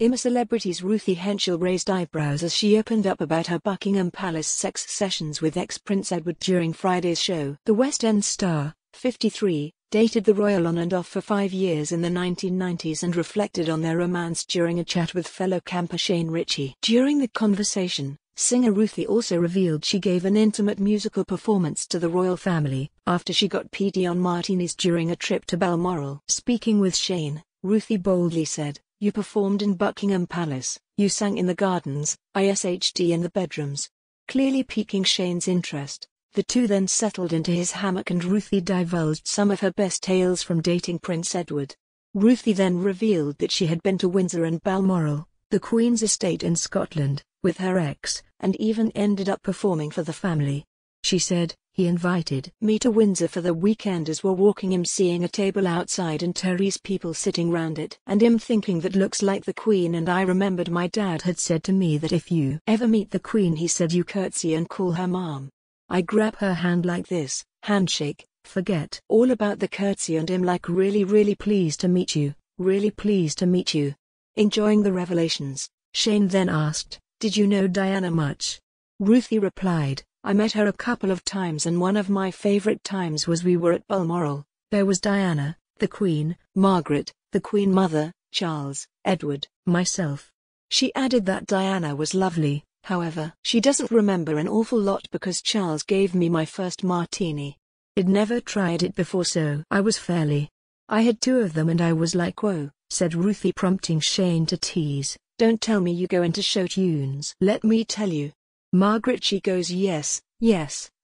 IMA celebrities Ruthie Henschel raised eyebrows as she opened up about her Buckingham Palace sex sessions with ex-Prince Edward during Friday's show. The West End star, 53, dated the royal on and off for 5 years in the 1990s and reflected on their romance during a chat with fellow camper Shane Ritchie. During the conversation, singer Ruthie also revealed she gave an intimate musical performance to the royal family after she got PD on martinis during a trip to Balmoral. Speaking with Shane, Ruthie boldly said, "You performed in Buckingham Palace, you sang in the gardens, ISHD in the bedrooms." Clearly piquing Shane's interest, the two then settled into his hammock and Ruthie divulged some of her best tales from dating Prince Edward. Ruthie then revealed that she had been to Windsor and Balmoral, the Queen's estate in Scotland, with her ex, and even ended up performing for the family. She said, "He invited me to Windsor for the weekend as we're walking him seeing a table outside and Terry's people sitting round it and him thinking that looks like the Queen, and I remembered my dad had said to me that if you ever meet the Queen, he said, you curtsy and call her mom. I grab her hand like this, handshake, forget all about the curtsy and him like really pleased to meet you, really pleased to meet you." Enjoying the revelations, Shane then asked, "Did you know Diana much?" Ruthie replied, "I met her a couple of times and one of my favorite times was we were at Balmoral. There was Diana, the Queen, Margaret, the Queen Mother, Charles, Edward, myself." She added that Diana was lovely, however, she doesn't remember an awful lot because Charles gave me my first martini. I'd never tried it before, so I was fairly. I had 2 of them and I was like whoa, said Ruthie, prompting Shane to tease, "Don't tell me you go into show tunes. Let me tell you." Margaret, she goes, yes,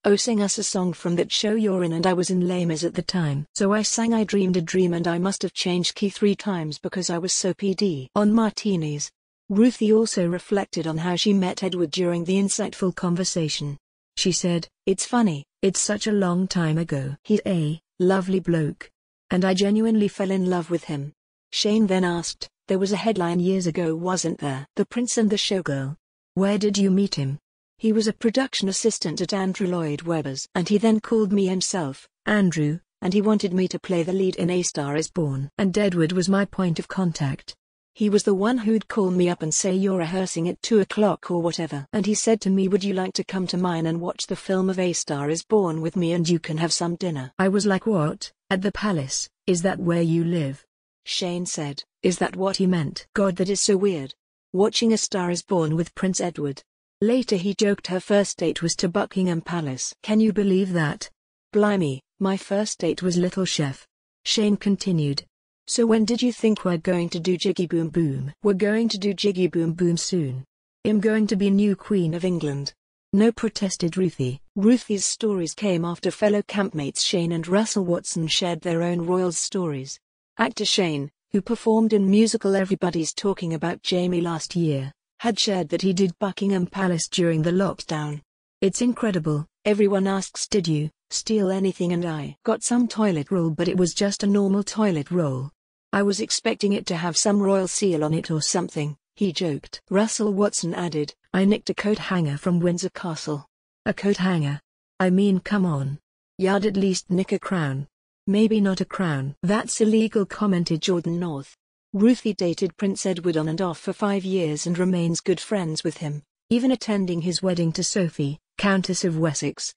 oh sing us a song from that show you're in, and I was in Les Mis at the time. So I sang I Dreamed a Dream and I must have changed key 3 times because I was so PD on martinis. Ruthie also reflected on how she met Edward during the insightful conversation. She said, "It's funny, it's such a long time ago. He's a lovely bloke. And I genuinely fell in love with him." Shane then asked, "There was a headline years ago, wasn't there? The Prince and the Showgirl. Where did you meet him?" "He was a production assistant at Andrew Lloyd Webber's and he then called me himself, Andrew, and he wanted me to play the lead in A Star is Born. And Edward was my point of contact. He was the one who'd call me up and say you're rehearsing at 2 o'clock or whatever. And he said to me, would you like to come to mine and watch the film of A Star is Born with me and you can have some dinner." I was like, "What, at the palace? Is that where you live?" Shane said, "Is that what he meant? God, that is so weird. Watching A Star is Born with Prince Edward." Later he joked her first date was to Buckingham Palace. "Can you believe that? Blimey, my first date was Little Chef." Shane continued, "So when did you think we're going to do Jiggy Boom Boom?" "We're going to do Jiggy Boom Boom soon. I'm going to be new Queen of England." "No," protested Ruthie. Ruthie's stories came after fellow campmates Shane and Russell Watson shared their own royal stories. Actor Shane, who performed in musical Everybody's Talking About Jamie last year, had shared that he did Buckingham Palace during the lockdown. "It's incredible. Everyone asks, did you steal anything, and I got some toilet roll, but it was just a normal toilet roll. I was expecting it to have some royal seal on it or something," he joked. Russell Watson added, "I nicked a coat hanger from Windsor Castle." "A coat hanger? I mean, come on. You'd at least nick a crown." "Maybe not a crown." "That's illegal," commented Jordan North. Ruthie dated Prince Edward on and off for 5 years and remains good friends with him, even attending his wedding to Sophie, Countess of Wessex.